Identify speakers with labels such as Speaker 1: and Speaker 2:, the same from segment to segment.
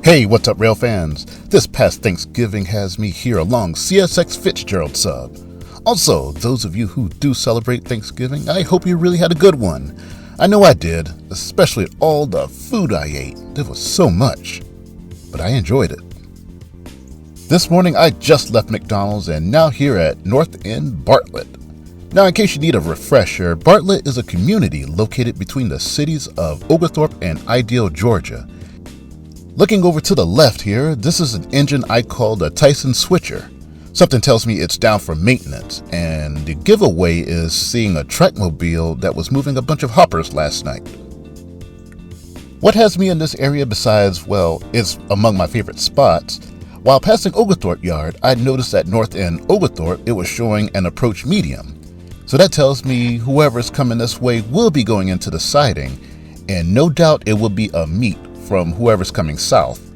Speaker 1: Hey, what's up, rail fans? This past Thanksgiving has me here along CSX Fitzgerald Sub. Also, those of you who do celebrate Thanksgiving, I hope you really had a good one. I know I did, especially all the food I ate. There was so much, but I enjoyed it. This morning, I just left McDonald's and now here at North End Bartlett. Now, in case you need a refresher, Bartlett is a community located between the cities of Oglethorpe and Ideal, Georgia. Looking over to the left here, this is an engine I call the Tyson Switcher. Something tells me it's down for maintenance, and the giveaway is seeing a trackmobile that was moving a bunch of hoppers last night. What has me in this area besides, well, it's among my favorite spots. While passing Oglethorpe Yard, I noticed at North End Oglethorpe it was showing an approach medium. So that tells me whoever's coming this way will be going into the siding, and no doubt it will be a meet from whoever's coming south.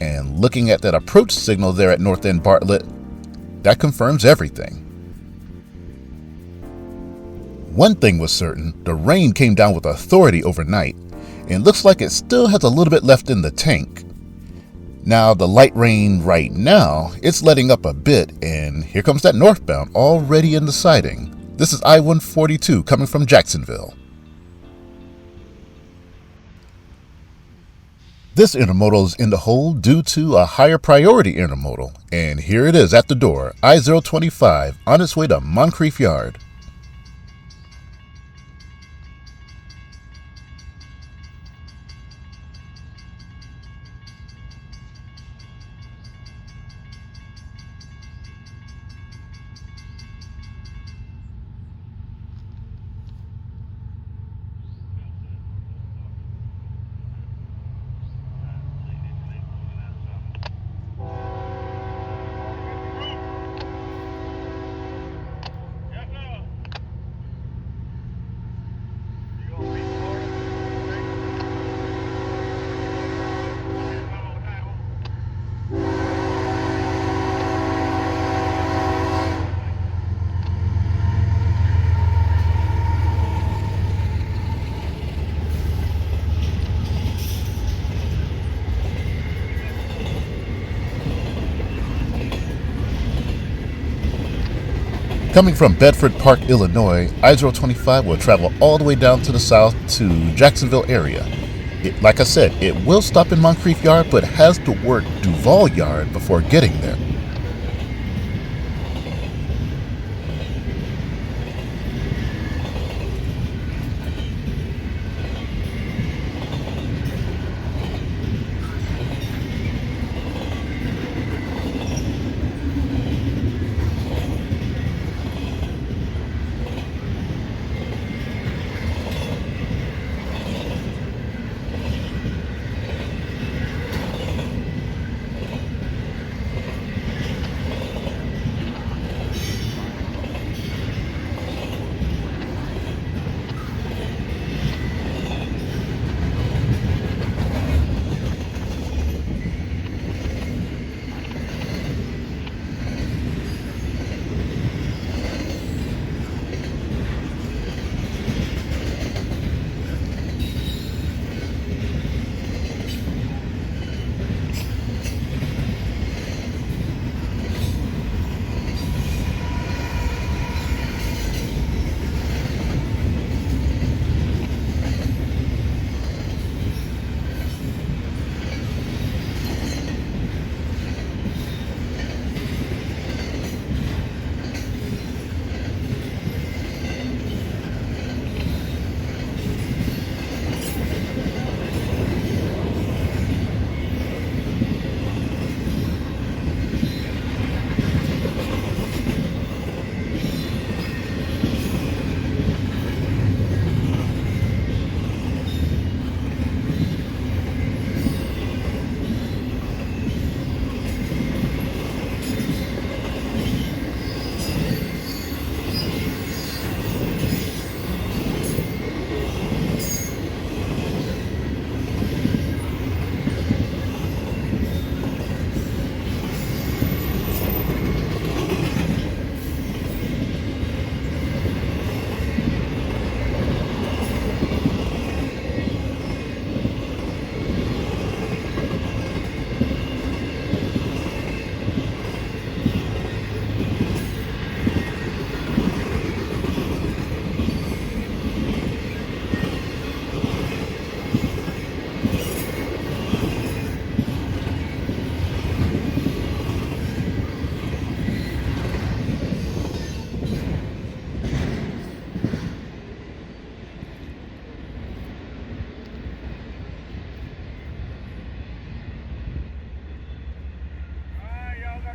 Speaker 1: And looking at that approach signal there at North End Bartlett, that confirms everything. One thing was certain, the rain came down with authority overnight, and looks like it still has a little bit left in the tank. Now the light rain right now, it's letting up a bit, and here comes that northbound already in the siding. This is I-142 coming from Jacksonville. This intermodal is in the hole due to a higher priority intermodal, and here it is at the door, I-025 on its way to Moncrief Yard. Coming from Bedford Park, Illinois, I-025 will travel all the way down to the south to Jacksonville area. Like I said, it will stop in Moncrief Yard, but has to work Duval Yard before getting there.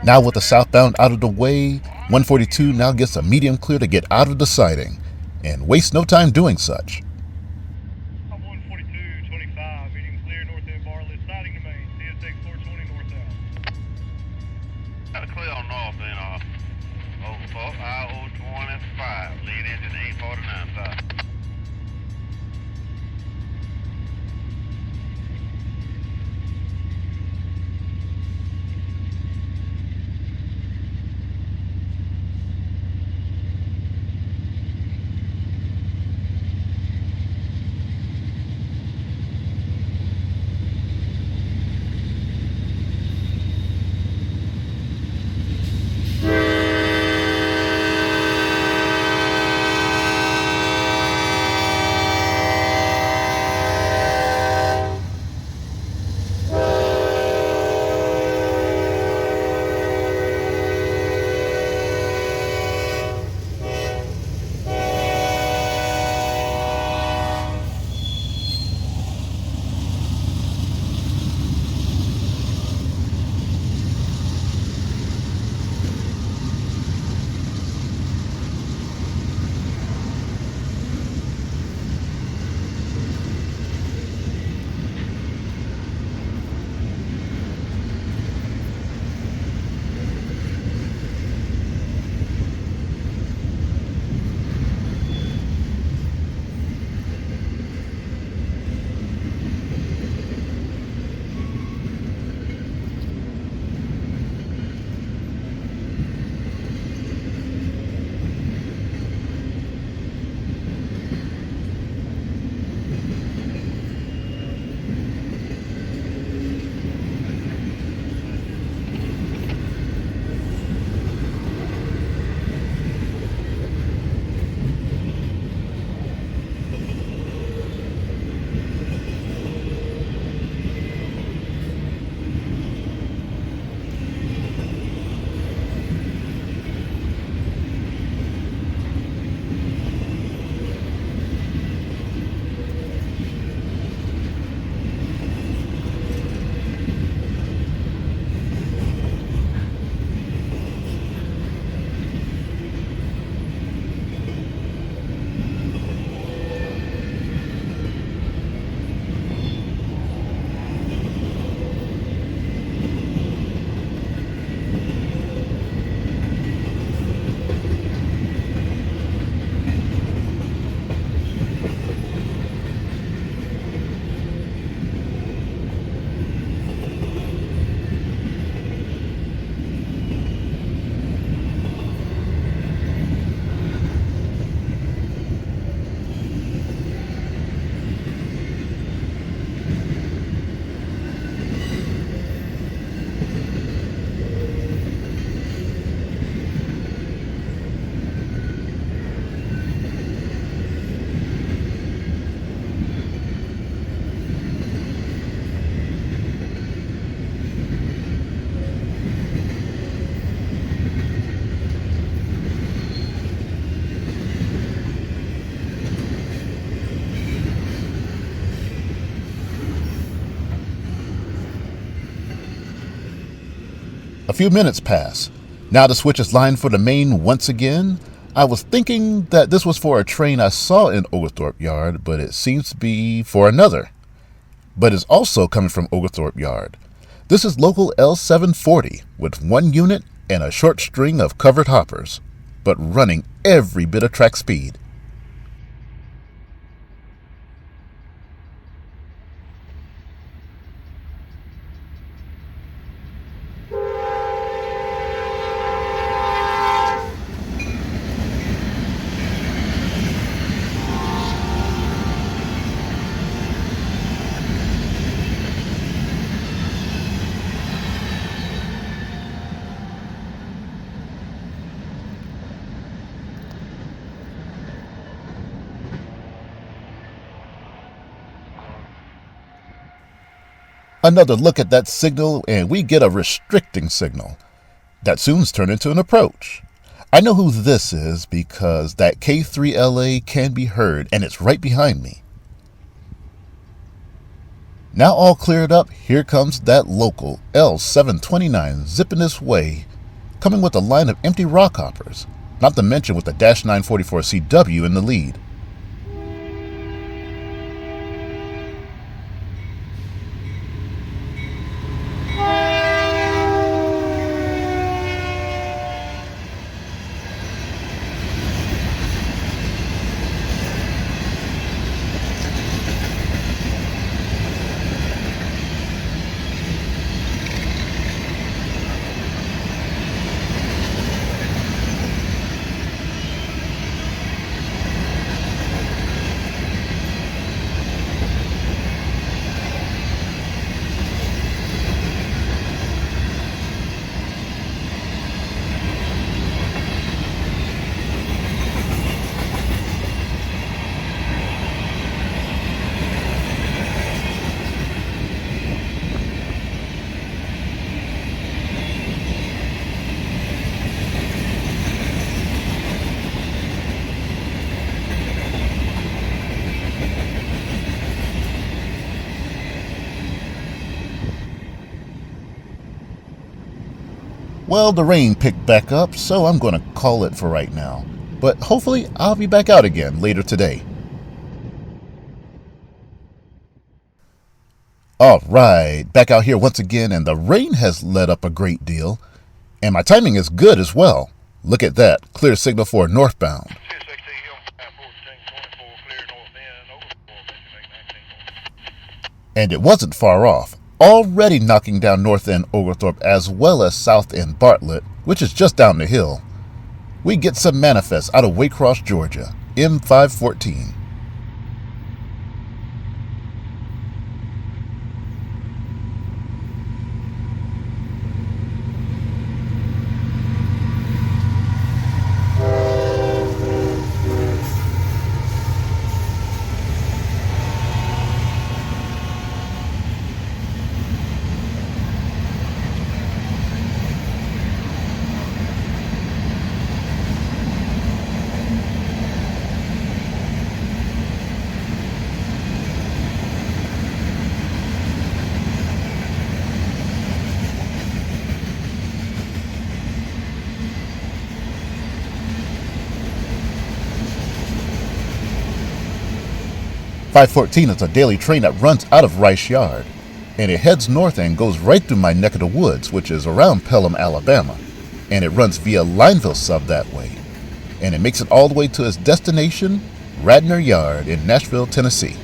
Speaker 1: Now with the southbound out of the way, 142 now gets a medium clear to get out of the siding, and waste no time doing such.
Speaker 2: 142.25, medium clear, north end bar list, siding to main, CSX 420 northbound.
Speaker 3: Got a clear on north end, over I-025, lead engine 849 south.
Speaker 1: A few minutes pass. Now the switch is lined for the main once again. I was thinking that this was for a train I saw in Oglethorpe Yard, but it seems to be for another. But it's also coming from Oglethorpe Yard. This is local L740 with one unit and a short string of covered hoppers, but running every bit of track speed. Another look at that signal and we get a restricting signal. That soon's turned into an approach. I know who this is because that K3LA can be heard and it's right behind me. Now all cleared up, here comes that local L729 zipping this way coming with a line of empty rock hoppers, not to mention with the Dash 944 CW in the lead. Well, the rain picked back up, so I'm going to call it for right now. But hopefully I'll be back out again later today. Alright, back out here once again, and the rain has let up a great deal. And my timing is good as well. Look at that, clear signal for northbound.
Speaker 2: CSX Hill, 1424, clear north end, over 4,
Speaker 1: And it wasn't far off. Already knocking down North End Oglethorpe as well as South End Bartlett, which is just down the hill. We get some manifests out of Waycross, Georgia, M514. 514 is a daily train that runs out of Rice Yard, and it heads north and goes right through my neck of the woods, which is around Pelham, Alabama, and it runs via Lineville Sub that way, and it makes it all the way to its destination, Radnor Yard in Nashville, Tennessee.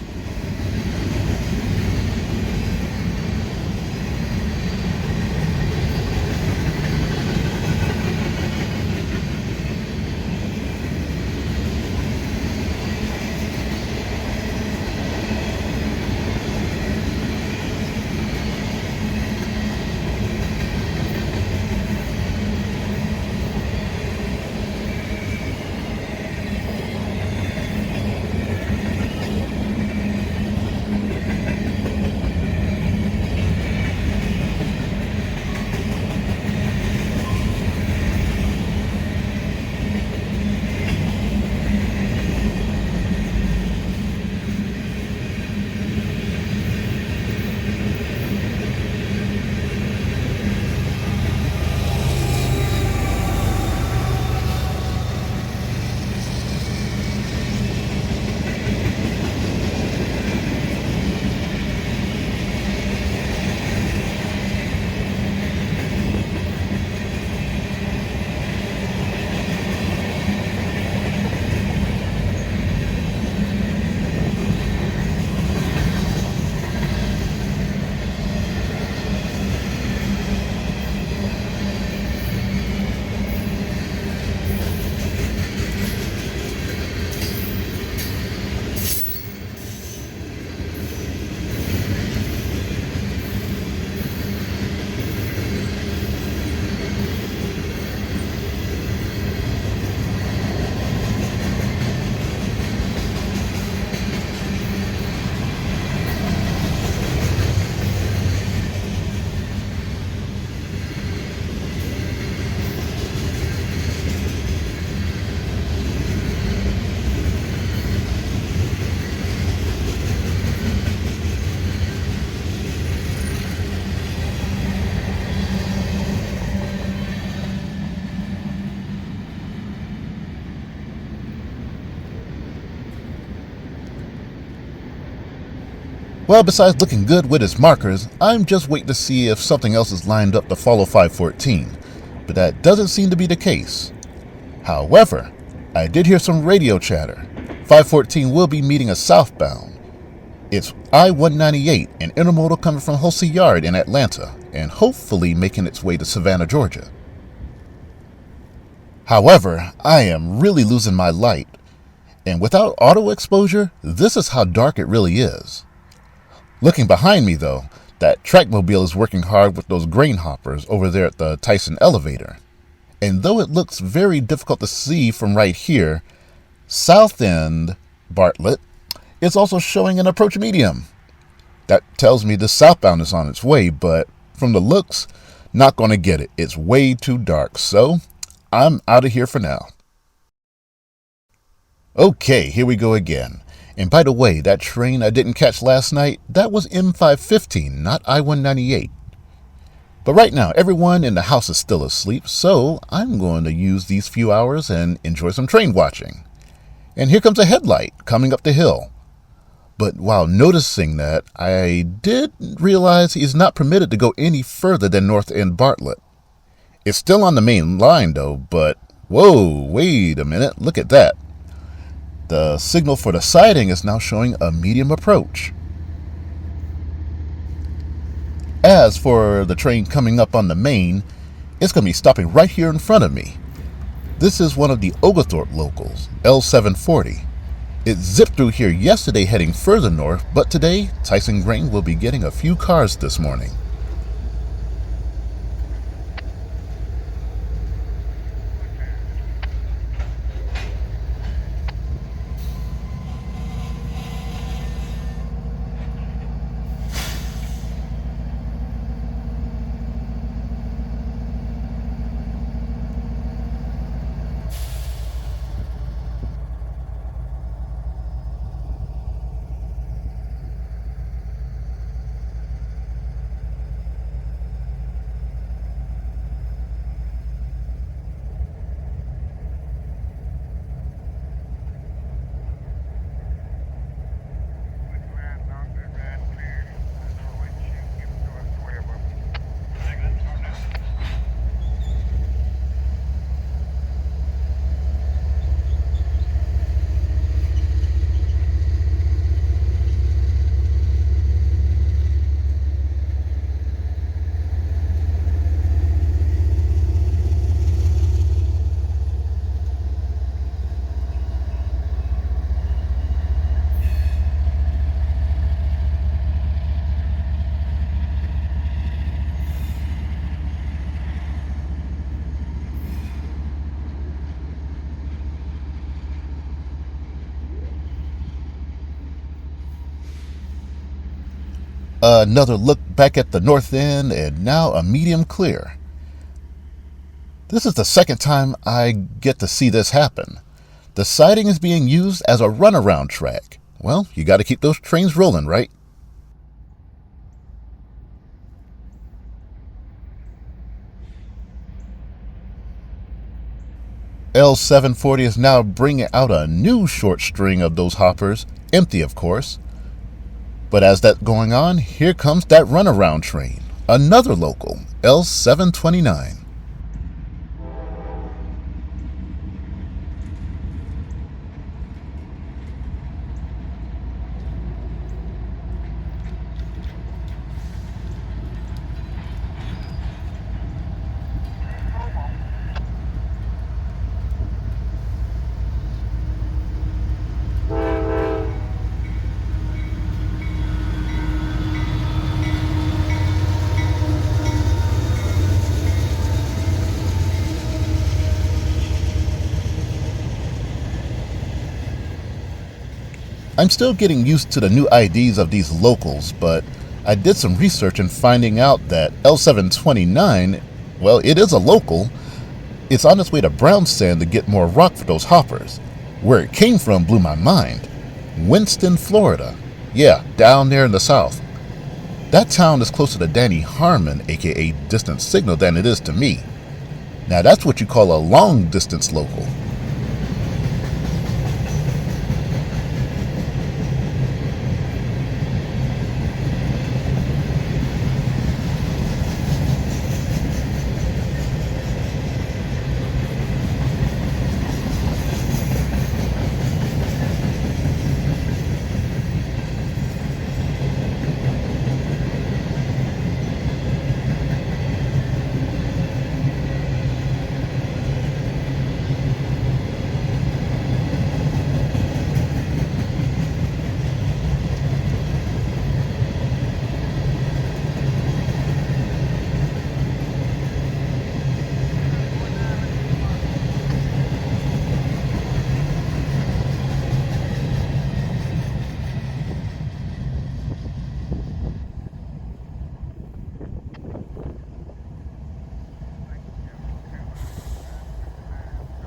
Speaker 1: Well, besides looking good with its markers, I'm just waiting to see if something else is lined up to follow 514, but that doesn't seem to be the case. However, I did hear some radio chatter. 514 will be meeting a southbound. It's I-198, an intermodal coming from Hulsey Yard in Atlanta, and hopefully making its way to Savannah, Georgia. However, I am really losing my light, and without auto exposure, this is how dark it really is. Looking behind me, though, that trackmobile is working hard with those grain hoppers over there at the Tyson elevator. And though it looks very difficult to see from right here, South End Bartlett is also showing an approach medium. That tells me the southbound is on its way, but from the looks, not going to get it. It's way too dark, so I'm out of here for now. Okay, here we go again. And by the way, that train I didn't catch last night, that was M515, not I-198. But right now, everyone in the house is still asleep, so I'm going to use these few hours and enjoy some train watching. And here comes a headlight coming up the hill. But while noticing that, I did realize he is not permitted to go any further than North End Bartlett. It's still on the main line though, but whoa, wait a minute, look at that. The signal for the siding is now showing a medium approach. As for the train coming up on the main, it's going to be stopping right here in front of me. This is one of the Oglethorpe locals, L740. It zipped through here yesterday heading further north, but today, Tyson Grain will be getting a few cars this morning. Another look back at the north end, and now a medium clear. This is the second time I get to see this happen. The siding is being used as a runaround track. Well, you got to keep those trains rolling, right? L740 is now bringing out a new short string of those hoppers, empty of course. But as that's going on, here comes that runaround train, another local, L729. I'm still getting used to the new IDs of these locals, but I did some research and finding out that L729, well, it is a local. It's on its way to Brown Sand to get more rock for those hoppers. Where it came from blew my mind. Winston, Florida. Yeah, down there in the south. That town is closer to Danny Harmon, aka Distant Signal, than it is to me. Now that's what you call a long distance local.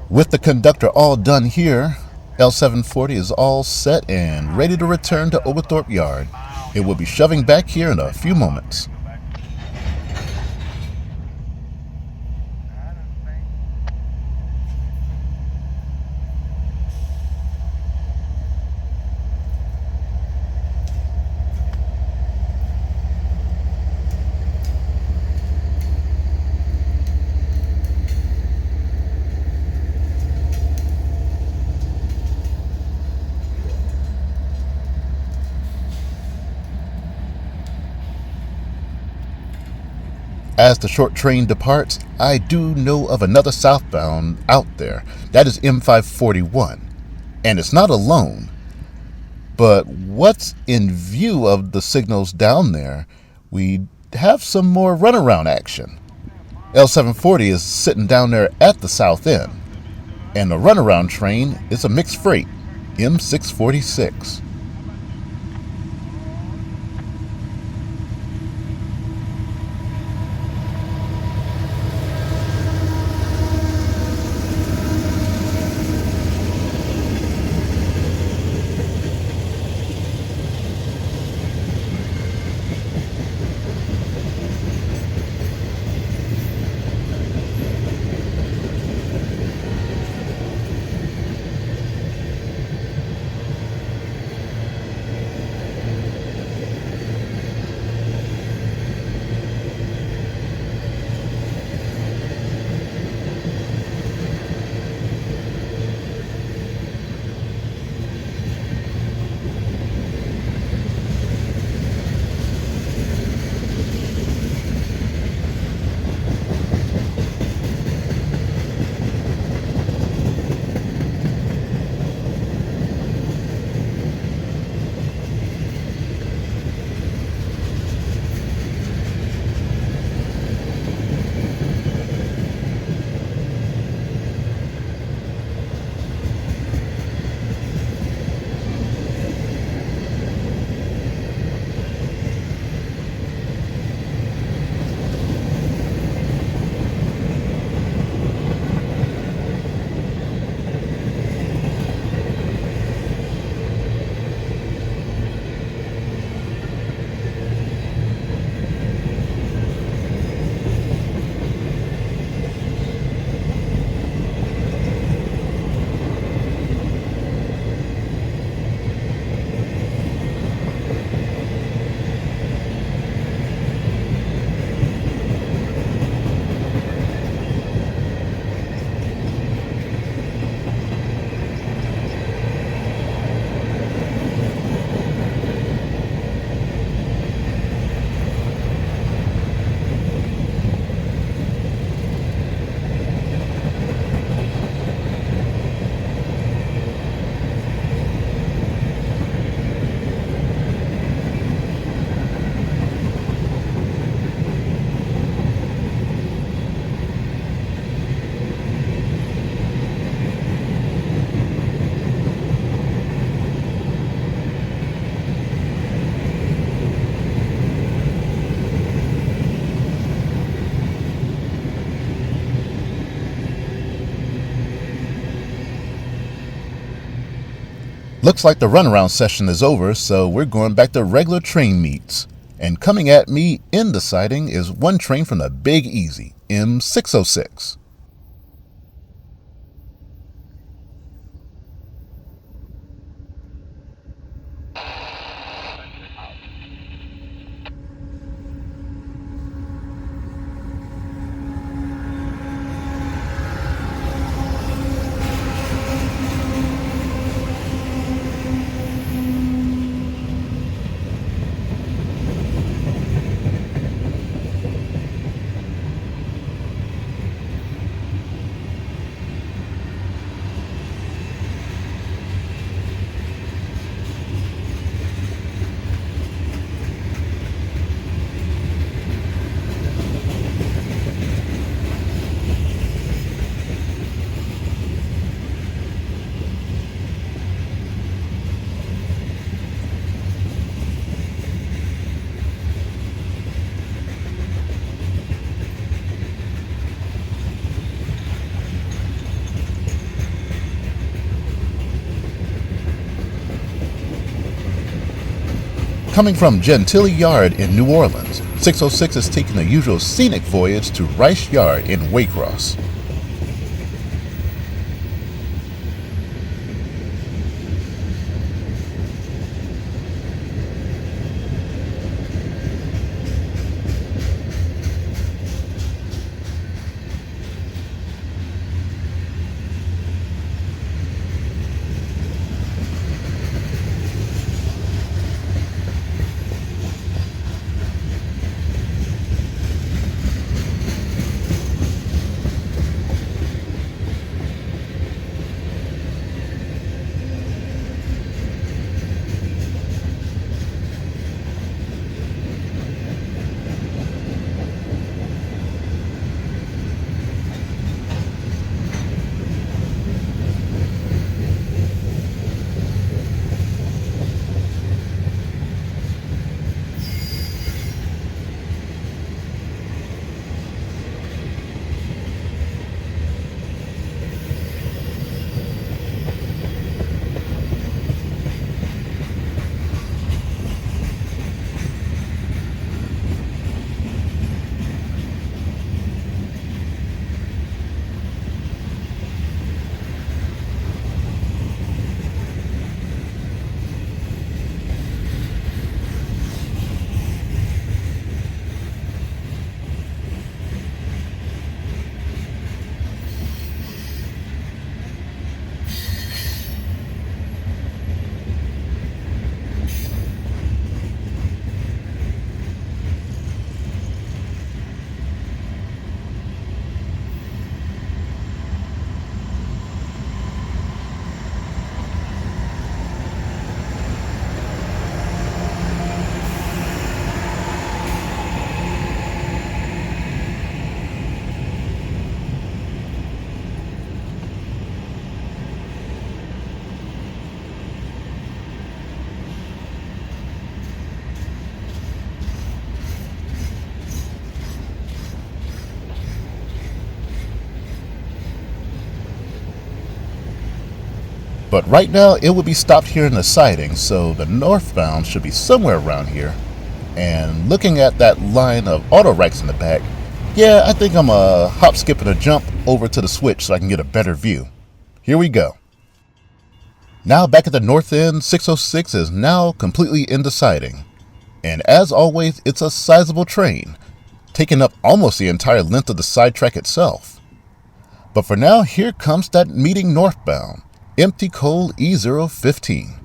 Speaker 1: With the conductor all done here, L740 is all set and ready to return to Oglethorpe Yard. It will be shoving back here in a few moments. As the short train departs, I do know of another southbound out there. That is M541. And it's not alone. But what's in view of the signals down there, we have some more runaround action. L740 is sitting down there at the south end. And the runaround train is a mixed freight, M646. Looks like the runaround session is over, so we're going back to regular train meets. And coming at me in the siding is one train from the Big Easy, M606. Coming from Gentilly Yard in New Orleans, 606 is taking the usual scenic voyage to Rice Yard in Waycross. But right now it will be stopped here in the siding, so the northbound should be somewhere around here. And looking at that line of auto racks in the back, yeah, I think I'm hop, skip, and a jump over to the switch so I can get a better view. Here we go. Now back at the north end, 606 is now completely in the siding. And as always, it's a sizable train, taking up almost the entire length of the sidetrack itself. But for now, here comes that meeting northbound, empty coal E015.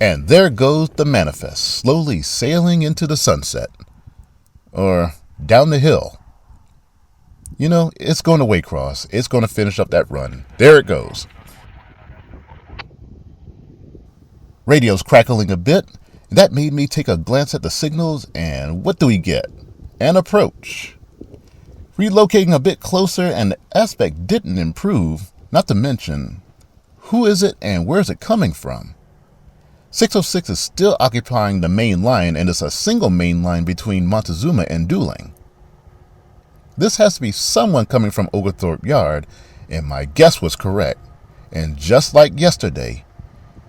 Speaker 1: And there goes the manifest, slowly sailing into the sunset. Or down the hill. You know, it's going to Waycross. It's going to finish up that run. There it goes. Radio's crackling a bit. That made me take a glance at the signals, and what do we get? An approach. Relocating a bit closer, and the aspect didn't improve, not to mention, who is it and where is it coming from? 606 is still occupying the main line, and it's a single main line between Montezuma and Dooling. This has to be someone coming from Oglethorpe Yard, and my guess was correct. And just like yesterday,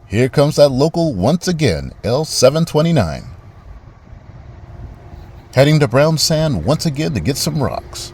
Speaker 1: here comes that local once again, L729. Heading to Brown Sand once again to get some rocks.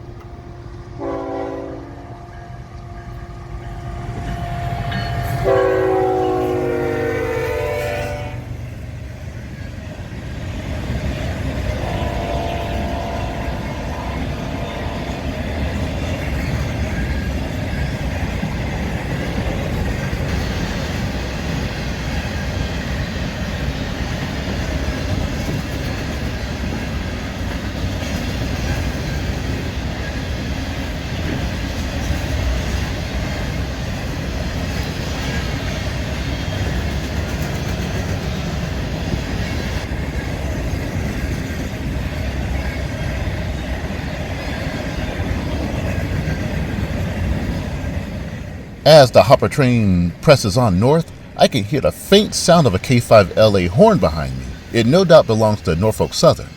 Speaker 1: As the hopper train presses on north, I can hear the faint sound of a K5LA horn behind me. It no doubt belongs to Norfolk Southern,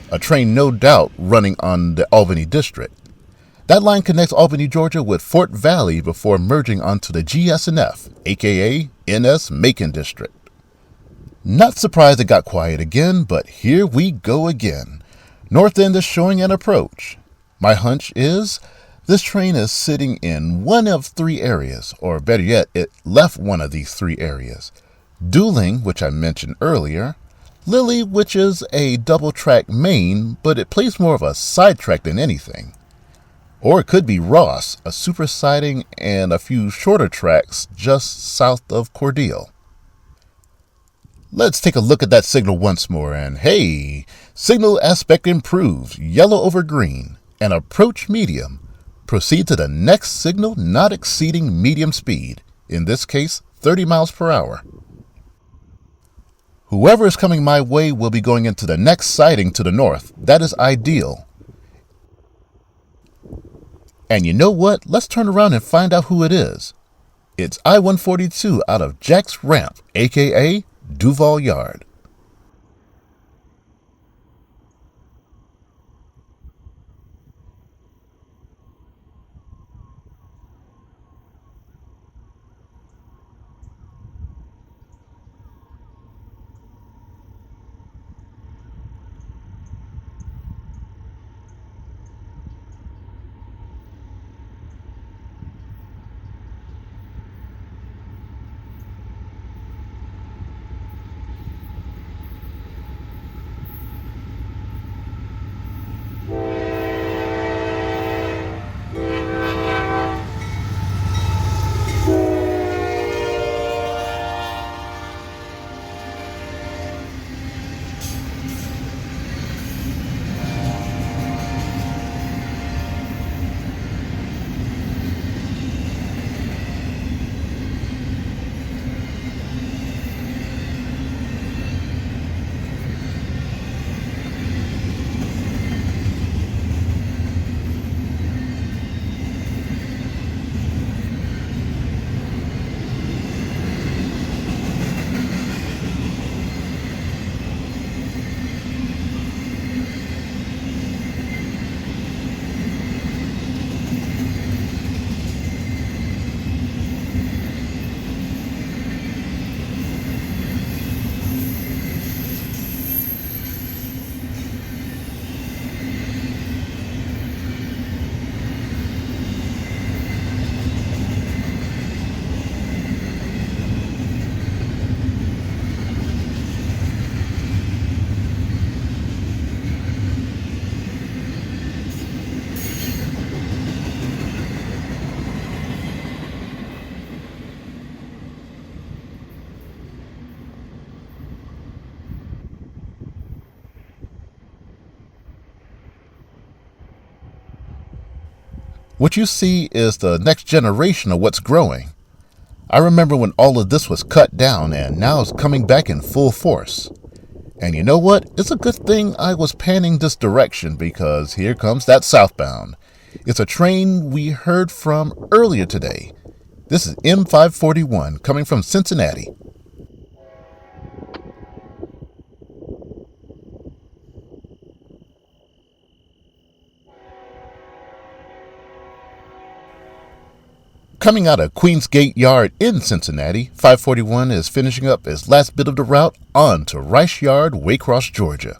Speaker 1: a train no doubt running on the Albany District. That line connects Albany, Georgia with Fort Valley before merging onto the GS&F, aka NS Macon District. Not surprised it got quiet again, but here we go again. North End is showing an approach. My hunch is this train is sitting in one of three areas, or better yet, it left one of these three areas. Dooling, which I mentioned earlier, Lily, which is a double-track main, but it plays more of a sidetrack than anything. Or it could be Ross, a super siding and a few shorter tracks just south of Cordele. Let's take a look at that signal once more, and hey, signal aspect improves, yellow over green, and approach medium. Proceed to the next signal not exceeding medium speed, in this case 30 miles per hour. Whoever is coming my way will be going into the next siding to the north. That is ideal. And you know what? Let's turn around and find out who it is. It's I-142 out of Jack's Ramp, aka Duval Yard. What you see is the next generation of what's growing. I remember when all of this was cut down and now it's coming back in full force. And you know what? It's a good thing I was panning this direction because here comes that southbound. It's a train we heard from earlier today. This is M541 coming from Cincinnati. Coming out of Queensgate Yard in Cincinnati, 541 is finishing up its last bit of the route on to Rice Yard, Waycross, Georgia.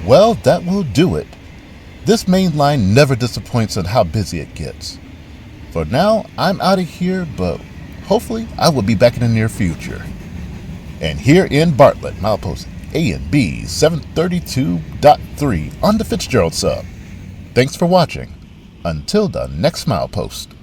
Speaker 1: Well, that will do it. This main line never disappoints on how busy it gets. For now, I'm out of here, but hopefully I will be back in the near future. And here in Bartlett, milepost A and B 732.3 on the Fitzgerald Sub. Thanks for watching. Until the next milepost.